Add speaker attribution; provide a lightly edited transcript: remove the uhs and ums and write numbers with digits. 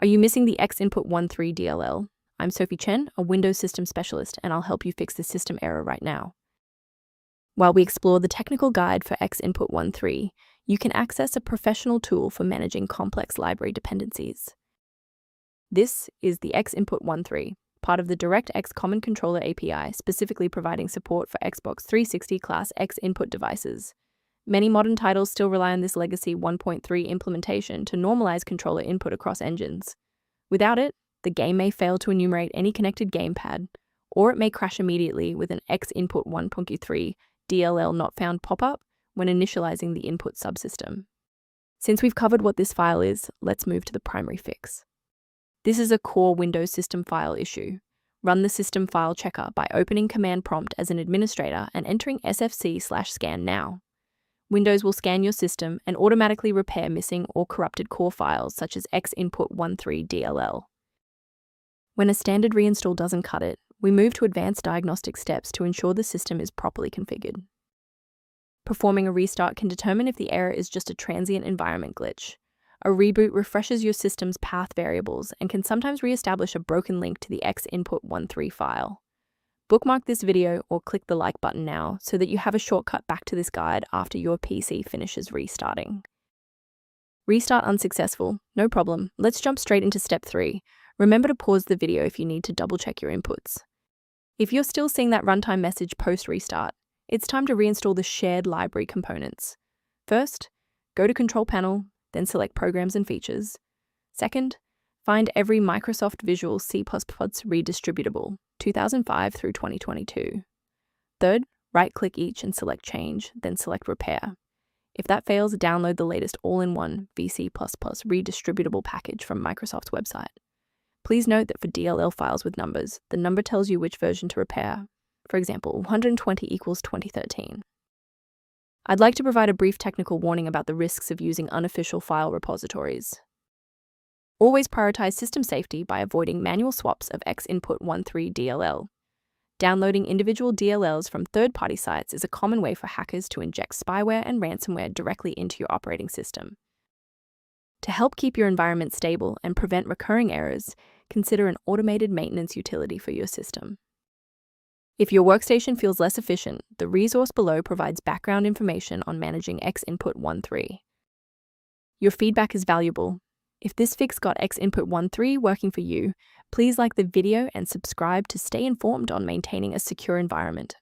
Speaker 1: Are you missing the XInput13 DLL? I'm Sophie Chen, a Windows system specialist, and I'll help you fix this system error right now. While we explore the technical guide for XInput13, you can access a professional tool for managing complex library dependencies. This is the XInput13, part of the DirectX Common Controller API, specifically providing support for Xbox 360 class XInput devices. Many modern titles still rely on this legacy 1.3 implementation to normalize controller input across engines. Without it, the game may fail to enumerate any connected gamepad, or it may crash immediately with an XInput13 DLL not found pop-up when initializing the input subsystem. Since we've covered what this file is, let's move to the primary fix. This is a core Windows system file issue. Run the system file checker by opening Command Prompt as an administrator and entering sfc/scan now. Windows will scan your system and automatically repair missing or corrupted core files such as XInput13 DLL. When a standard reinstall doesn't cut it, we move to advanced diagnostic steps to ensure the system is properly configured. Performing a restart can determine if the error is just a transient environment glitch. A reboot refreshes your system's path variables and can sometimes re-establish a broken link to the XInput13 file. Bookmark this video or click the like button now so that you have a shortcut back to this guide after your PC finishes restarting. Restart unsuccessful? No problem. Let's jump straight into step 3. Remember to pause the video if you need to double-check your inputs. If you're still seeing that runtime message post-restart, it's time to reinstall the shared library components. First, go to Control Panel, then select Programs and Features. Second, find every Microsoft Visual C++ redistributable, 2005 through 2022. Third, right-click each and select Change, then select Repair. If that fails, download the latest all-in-one VC++ redistributable package from Microsoft's website. Please note that for DLL files with numbers, the number tells you which version to repair. For example, 120 equals 2013. I'd like to provide a brief technical warning about the risks of using unofficial file repositories. Always prioritize system safety by avoiding manual swaps of XInput13 DLL. Downloading individual DLLs from third-party sites is a common way for hackers to inject spyware and ransomware directly into your operating system. To help keep your environment stable and prevent recurring errors, consider an automated maintenance utility for your system. If your workstation feels less efficient, the resource below provides background information on managing XInput13. Your feedback is valuable. If this fix got XInput13 working for you, please like the video and subscribe to stay informed on maintaining a secure environment.